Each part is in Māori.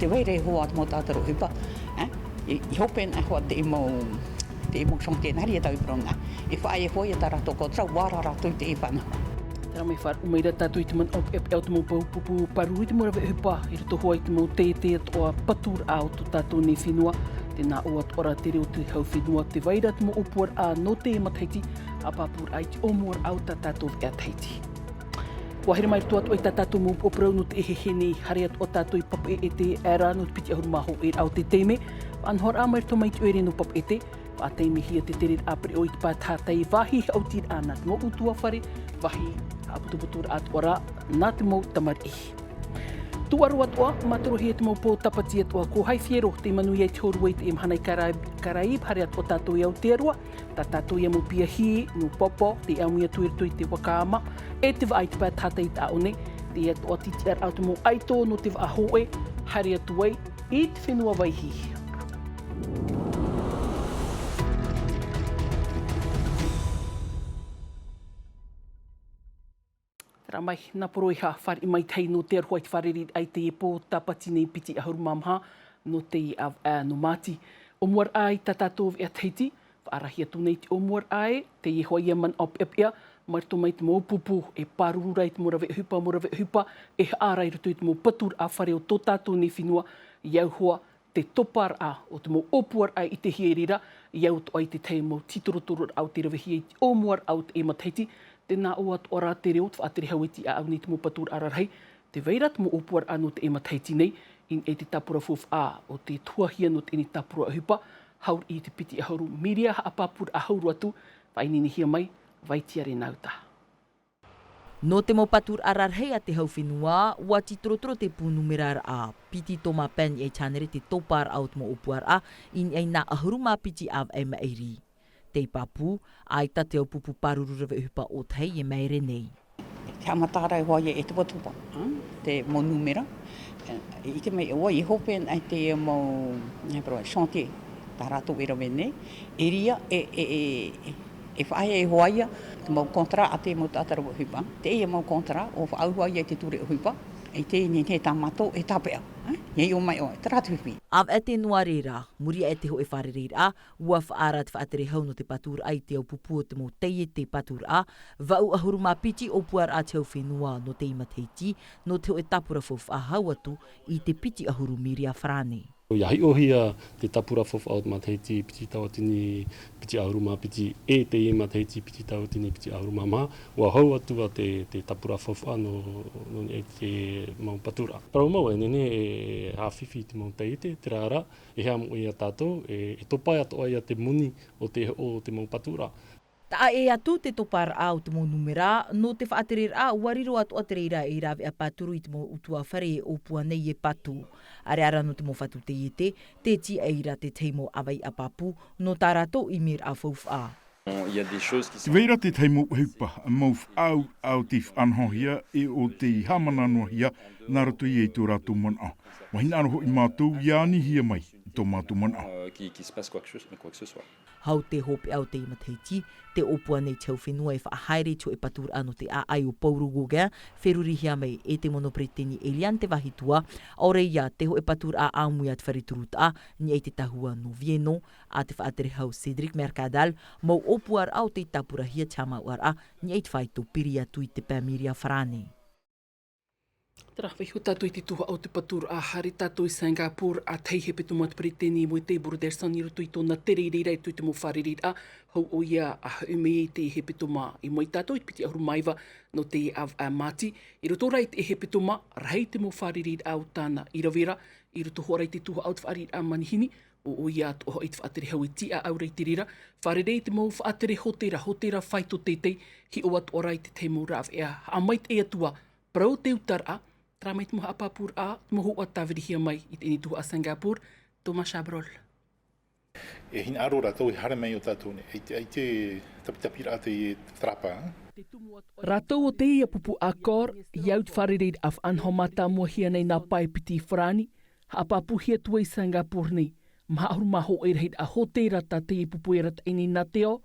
te weire hoa at mo tātaro hipa. I hopen e hoa te imo songte nari e tau prona. I whae hoa e tarato ko trau wara ratu te ipana. Tera mai whar umeira tātou i te man op ep eo te mau pupu paru i te mora ve hipa. I rito hoa i te mau te toa patur au to tātou ne whenua. Tēnā o at ora te reo te hau whenua te waira te mo opuar a no te emateiti a papur ai te omuar au ta tātou e teiti. Kua here mai tuatu ai ta tātou mo oprau no te ehehene hare at o tātou i papu e te era no te piti ahuru maho e au te teime. Anhor a mai to mai tu ere no papu e te. Wa teime hia te tere apre o i te pātātai wahi au tir ana te mo utua whare wahi a putuputur at ora nā te mo tamari. Tuaru atua, matarohi e te mau pō tapati atua ko hai whiero te manu iei te horu e te imhanai Karaib hare atua tātou i Aotearoa, tā tātou i amu pia hi, no popo, te amu i atuiritui te wakaama, e te waai te pā tātai tā one, te atua titi ar au te mau aito no te wa hoe, hare atuai, i te whenua waihi. Mai, nā poroi ha whare i mai tei no te arhoi te whareri ai te e pō tapati nei piti ahuru mamha no te i no māti. Omuar ai ta tātou e teiti, whaarahi atu nei te omuar ai, te i hoi e man op ep ea, marito mai te mōpupu e pārurai te morawe hupa, e ārai rutu i te mō patur a whare o tō tātou nei whenua, iau hoa te topar a o te mō opuar ai i te hierira, iau to ai te tei mō titorotoro au te rawehi i te omuar au te emateiti, tēnā o at ora te reo, te whaatere hauiti a au ni te mō patur ararai, te veira te mō opuar anu te emateiti nei, in e te tapura fof a o te tuahia no te ni tapura hupa, haur i te piti ahuru miria ha apapur ahuru atu, whainini hia mai, waitiare nauta. No te mō patur ararai a te hau whenua, ua ti torotoro te pūnumerar a piti toma pen i chanere te topar au te mō opuar a, in e nā ahuru mā piti av e maeri. Te papu, ai ta te aupupu parururawe hupa o tei e meire nei. Te amatārai hoa e te watupa, te mō numera. I te mei oa i hopen ai te mō chantier, tā rātou e rawe nei. E ria e whaia e hoaia, te mō kontra a te mō tātarawa hupa. Te e mō kontra o whaauhoaia i te ture o hupa. E te ni te tamato e tāpea. Iei o mai o, te rātu whiwhi. Av e te noa reira, muria e te ho e wharereira a, ua whaara te whaatere hau no te patur ai te au pupu o te mō teie te patur a, vau ahuru mā piti o puar a te au whenua no te imateiti, no te ho e tapura fof a hau atu i te piti ahuru miria whrane. Iahi ohia te tapura fof au mateiti piti tawatini piti auruma piti e te e mateiti piti tawatini piti auruma ma wa hau atua te tapura fof ano no e te mau patura. Parau mau e nene e hawhiwhi te mau teite, te rara, e hea mo ia tātou, e topai atu ai a te muni o te mau patura. Ta e atu te topar au te mō numera, no te whaaterer a wariro atu atereira e rawe a paturu i te mō utua whare e opua nei e patu. Are ara no te mō whatu te iete, te ti eira te teimo awai a papu, no tā rato i mir a fouf a. Te veira te teimo hupa, a mouf au te whanhohia e o te hamana nohia, nā rato i e tō rato mana. Wahina aroho i mātou, iani hia mai, i tō mātou mana. Hau te hope au te imateiti, te opua nei tau whenua e whaahaere to e patur ano te a ai o paurugo gea, wheruri hia mai e te monopreteni e lian te wahitua, aure ia te ho e patur a aumui at whariturut a, ni e te tahua no Vieno, a te whaatere hau Cedric Mercadal, mau opuar au te tapura hia tama uar a, ni e te whaito piri atu i te pēmiria wharane. Tara, whi tātou i te tuha au te patur a hari tātou i Singapore a teihe pe tumat preteni mo i te Broderson i rutu i tōna tere reira i tui te mo wharerir a hau o ia a haume i te he petuma i mo i tātou i piti ahuru maiva no te av a mati. I rutu ora i te he petuma rei te mo wharerir au tāna i rawera i rutu hora i te tuha au te wharerir a manihini o ia to i te whaatere hau i ti a aurei te rira. Wharerei te mo whaatere hotera whaito tetei hi o atu ora i te teimo rav ea. A mait e atua prau te utar a Tara mai te moha apapur a, te moho o tāwiri hia mai i te initua a Singapore, Thomas Chabrol. E hina aro rātou i hara mai o tātou ne, ai te tapitapira a te trapa. Rātou o te ia pupu a kor, iau te wharereid af anhomata mua hia nei nā pai piti whrani, ha apapu hia tua i Singapore nei, maha aru maho e reid a hotera tā te i pupu e rata ini nā teo,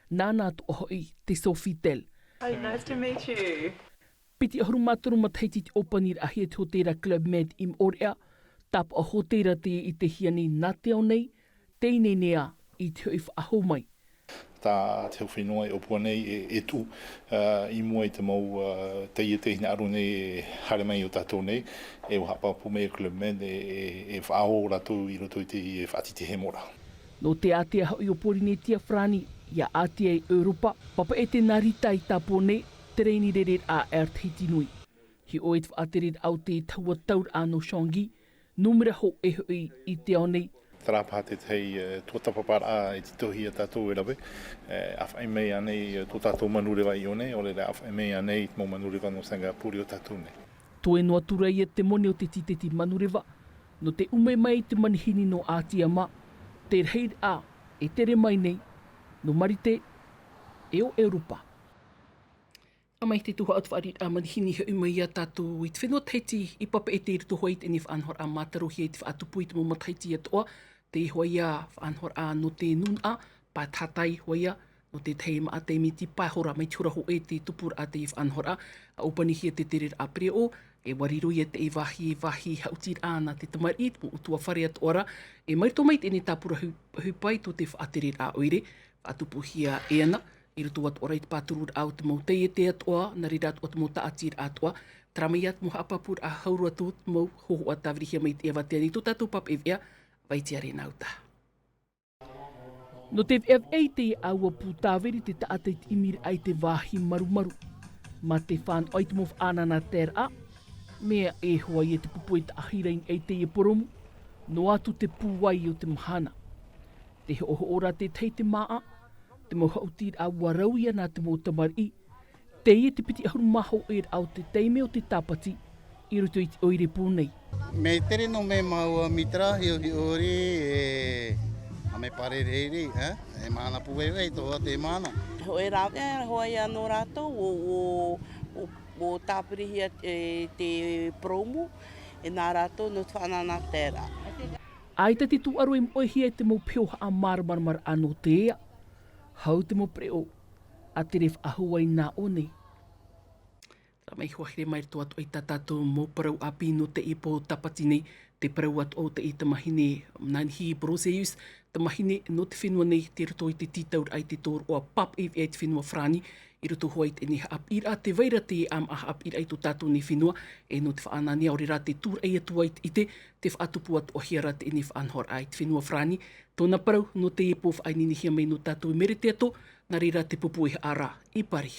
nā nātu oho i te Sofitel. Hi, nice to meet you. Piti ahuru māturu mataiti te opanir a hia te hotera Club Med im orea, Tap o hotera te I te hiani nā te au nei, teinei nea I te hoi whaaho mai. Tā te whenua e opua nei e tu I mua I te mau te hina aru nei hare mai o tātou nei e o hapa po mea Clubmen e whaaho ratu I roto I te whaatiti he mora. No te atea hoi o Porinetia Frani, ia atea I Europa, papa e te narita I tapo nei, te reini rerer a Erdhiti nui. Hi oet whaaterer au te taua taur ano Shangi, numera ho e hoi I te au nei. Trapa te tei tuatapapara e titohi a tātou e rawe. Awhai mei anei tō tātou manurewa I one, o rere awhai mei anei mō manurewa no Singapore o tātou nei. Toe noa tura I te mone o te titeti manurewa, no te ume mai te manihini no Ātiama, te reid a e tere mai nei, no marite e o Europa. A mai te tuha atwharit a manihini he umai a tātou I te whenua teiti I papa e te iritu hoi te ni whaanhor a mātarohi e te whaatupu I te mōmataiti atoa, te hoia whaanhor a no te nuna, pa tātai hoia, no te teima a te miti paihora mai turaho e te tupur a te whaanhor a upanihi e te terer a preo, e wariro I te wahi hautir ana te tamarit, mo utua whare atoara, e mairito mai te ne tāpura hupai to te whaaterer a oire, whaatupuhia e ana, I rutu atoara I te pāturur au te mau te te atoa, na rira atoa te mau taatir atoa, tramai at mo hapapur a hauru atu te mau hoho a tavrihia mai te ewa te ani, tō tātou pap e vea, vai te are nauta. No te e te aua pūtāweri te taatei te imiri ai te wāhi marumaru. Ma te whan ai te mof anana ter a, mea e hoa I te pupu e te ahirein ei te poromu, no atu te pūwai o te mahana. Te he oho ora te tei te maa, te mau hautir a warauia nā te mau tamari, te te piti ahuru maho e au te teime o te tapati, I ruto I te oire pūnei. Me tere no me maua mitra hi ori e a me pare reiri, e mana puwewei toa te mana. Hoi rāwe, hoi anō rātou o tāpirihi te promo, e nā rātou no te whanana tērā. Ai te tu aru e moihi e te mo pioha a marmarmar anō te ea. Hau te mo preo, a te ref ahuai nā o nei. Tā mai huahire mai rito atu ai tātātou mō parau api no te ipo tapati nei, te parau atu o te i tamahine Nanhi Broseus, tamahine no te whenua nei te rito I te titaur ai te tōru o a pap e te whenua Frani, I rito hoi te ni haap ira te veira te am a haap ira I tō tātou ni whenua, e no te whaanani au rira te tūr ei atu ai te whaatupu atu o hiara te ni whaanhor ai te whenua Frani, tōna parau no te ipo whainini hia mai no tātou mere te ato, nā rira te pupu e ara I pari.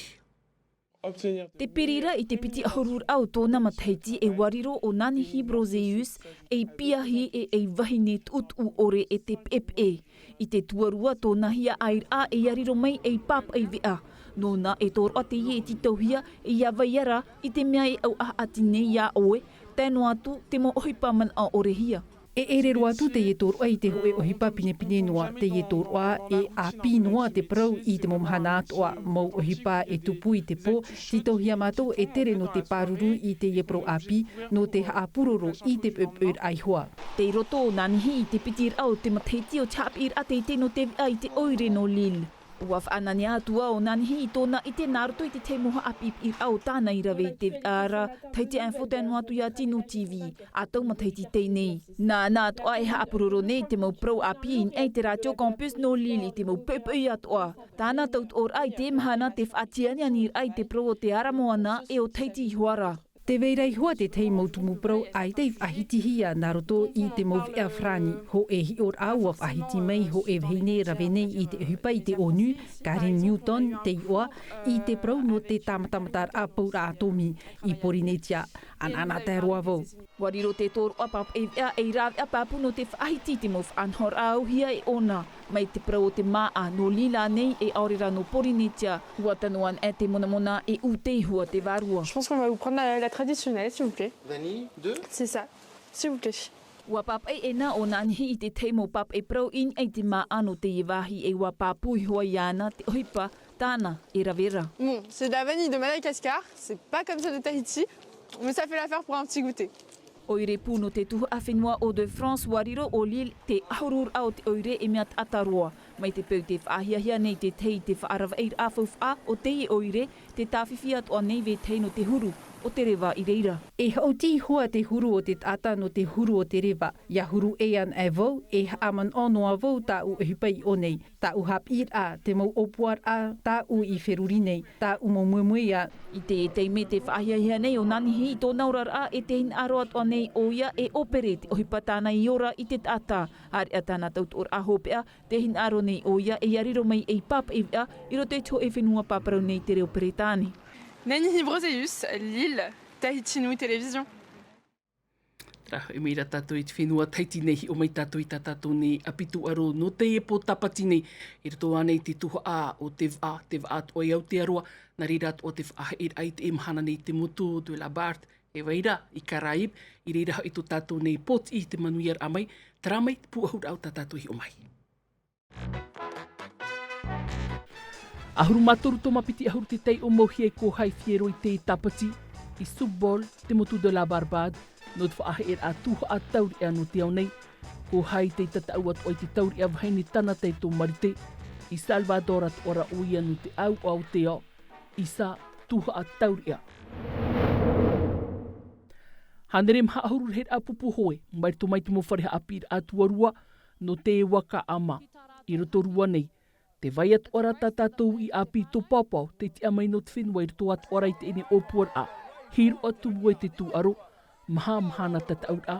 Te perira I te piti ahurur au tōna mataiti e wariro o Nanhi Broseus e piahi e wahine tut u ore e te pepe. I te tuarua tōna hia air a e yariro mai e pap e vea. Nōna e tōr ate i e titauhia e ia vaiara I te mea e au aha ati nei ia oe, tēno atu te mo ohipaman a ore hia. E rero atu te e tōrua I te hoe ohipa pine noa, te e tōrua e a pinoa te prau I te momhana atoa mau ohipa e tupu I te po, titohia mātou e tere no te pāruru I te e pro api, no te haapuroro I te pepur aihoa. Te roto o Nanhi I te pitir au te mateiti o chapir a te no te ai te oire no lil. Ua whaanani atua o Nanhi I tōna I te naruto I te te moha api I au tāna I rawe I te ara, teiti anwhotenu atu ia Tino TV, a tau mataiti teinei. Nā atua e haapuroro nei te mau prau api in ei te Radio Campus no lili te mau pepui atua. Tāna taut or ai te mahana te whaatiani anir ai te prau o te ara moana e o teiti huara. Te veirei hoa te tei mautumu prau ai te whahitihia nā roto I te mauwea Frani, ho e hi or aua whahiti mai ho e vheine rawene I te hupa I te onu, Karen Newton, te iwa, I te prau no te tamatamatar a paura atomi I Porinetia, anana te roa vau. Wariro te tōru apap e vea e rawe apapu no te whahiti te mau whanhor au hia e ona, mai te prau o te maa no lila nei e aurera no Porinetia, hua tanoan e te mona e utei hua te varua. Je pense qu'on va vous prendre la traditionnelle, s'il vous plaît. Vanille, 2. C'est ça, s'il vous plaît. Ua pap e na o Nanhi I te teimo pap e prau in e te maa ano te iwahi e ua papui hoa iana te ohipa tāna e ravera. Bon, c'est de la vanille de Madagascar, c'est pas comme celle de Tahiti, mais ça fait l'affaire pour un petit goûter. Oire puno te tuhu a whenua o de France wariro o Lille te ahurur au te oire e mea ataroa. Mai te peu te whaahiahia nei te tei te whaarawa eir awhauwha o te oire te tāwhiwhi atoa nei ve teino te huru o te rewa I reira. E hauti hua te huru o te tata no te huru o te rewa. Ia huru e an e vau, e aman onoa vau tā u e hupai o nei. Tā u hap ir a, te mau opuar a, tā u I wheruri nei, tā u mau muemue a. I te teime te whaahiahia nei o nanihi I tō naurar a e te hin aro atoa nei o ia e opere te ohipa tāna I ora I te tata. Ari a tāna tautor a hopea, te hin aro nei o ia e ariro mai e papa I a, I ro te tō e whenua paparau nei te reo peretani. Nanihi Broseus, Lille, Tahiti Nui Télévision. Traho e meira tātou I te whenua Tahiti nei o mai tātou I tātou nei apitu aro no te e po tapati nei. I rato anei te tuha a o te waa o iau te aroa, na reira o te wha e ai te emhana nei te motu de la Bart, e waira I Karaib, I reira I to tātou nei pot I te manuiar amai, tramai pu ahur au tātou I o mai. Ahuru matoru tō mapiti ahuru te tei o mohi e ko hai fiero I te tapati, I Subbol, te motu de la Barbade, no te whaahe e a tuha a tauri ea no te au nei, ko hai te tatau atu ai te tauri a vahaini tana te tō marite, I Salvador at ora uia no te au te ao, I sa tuha a tauri ea. Hanere mha ahuru he a pupu hoe, mai to mai te mo whareha api a tuarua, no te waka ama, I roto rua nei, te vai at ora tātou I api tō pāpau, te te amai no te whenua I roto at ora I te ene opuar a. Hiro atu bua te tū aro, maha na tātou a,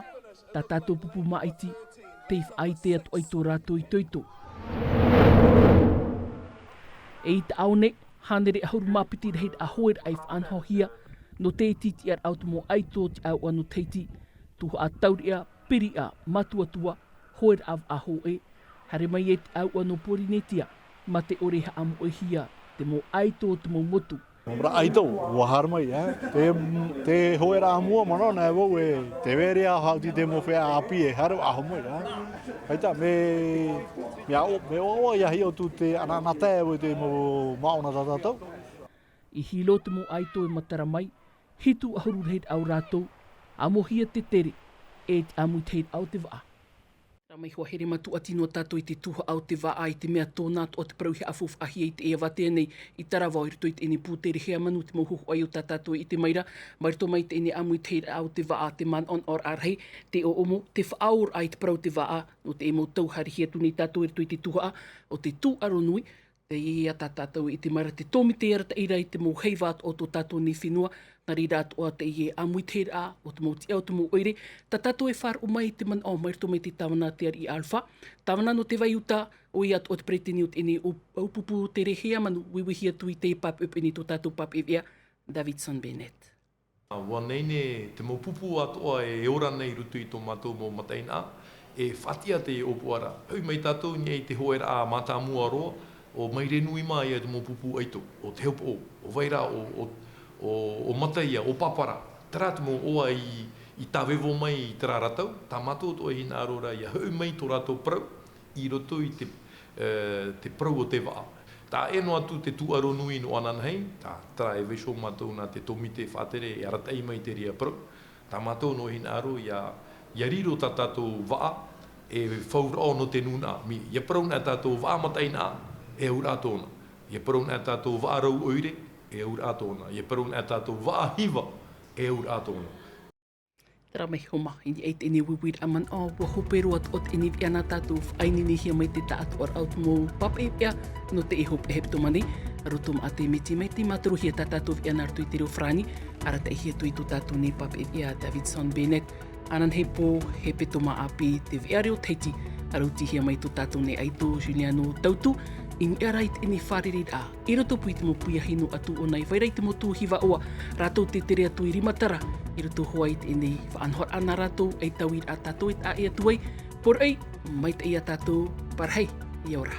tātou pupu maaiti, te whaai te atu ai tō rātou I toito. E I te aone, hanere ahuru mapiti rehid a hoer ai whaanhohia, no te titi ar auto mo ai tō te au anu teiti, tuha a tauria, piri a, matuatua, hoer av a hoe, hare mai e te au anu porinetia, ma te oreha amu o hia, te mo aito te mo motu. Mra aito, ua harmai, te hoera amua mana na e wau e te were a hauti te mo whea api e haru aho mai. Haita, me oa iahi o tu te ananata e te mo maona tātou. I hilo te mo aito e matara mai, hitu ahuru reit au rātou, amohia te tere, e te amu te au te waa. Ramai hoa here matu ati no tātou I te tuha au te waa I te mea tōna o te parauhi afof ahi I te ea wate nei I tarawao I rito I te ene pūtere hea manu te mohuhu ai o tātou I te maira, marito mai te ene amu te au te waa te man on or arhei, te o omo, te whaaur ai te parau te waa, no te emo tauhari hea tuni tātou I rito I te tuha a, o te tū aro nui, te ia tātou I te maira te tōmi te ara ta ira I te mo heivat o tō tātou ni whenua, na rira atoa te ie amui te a o te mauti au te mo oire, ta tato e whar o mai te man o mairto mai te tawana te ari alfa. Tawana no te vai uta o i atu o te preteni o te ene au pupu te rehea manu wiwihia tui te pap up eni to tato pap evea, Davidson Bennett. Wa nei ne te mo pupu atoa e ora nei rutu I tō mātou mo mataina, e whatia te opuara. Hau mai tātou nei te hoera a mata mua roa, o mai renui mai e te mo pupu aito, o te haupo o vaira o mataia, o papara. Tera te mo oa I tawewo mai I tera ratau, tā mātou to e hina arora ia hau mai tō rātou prau, I roto I te prau o te waa. Tā eno atu te tuaro nui no ananhei, tā tera e vesho mātou nā te tomite whātere e aratai mai te ria prau. Tā mātou no hina aro ia riro tā tātou waa, e whaura o no te nuna. Ia prau nā tātou waa mataina, e ura tōna. Ia prau nā tātou waa rau oire, e ura tōna. Ia parun e tātou waa hiwa, e ura tōna. Tera mai homa, ini eit ene wiwir aman o, wa hopero at ot ene viana tātou whaini ni hia mai te tātou ar out mo pap e pia, no te e hop e hep tomani, arotom a te meti mai te maturu hia tātou viana artu I te reo frani, ara te hia tui tu tātou ne pap e pia Davidson Bennett, anan he po, he petoma api te viareo teiti, aruti hia mai tu tātou ne aito Juliano Tautu, in erai te ene wharerid a. I roto pui te mo pui ahinu atu o nei, whairai te mo tū hiwa oa, rātou te tere atu I rimatara, I roto hoai te ene whaanhor ana rātou, ei tauir a tātou a ea tuai, por ei, mai te ia tātou, parhei, I ora.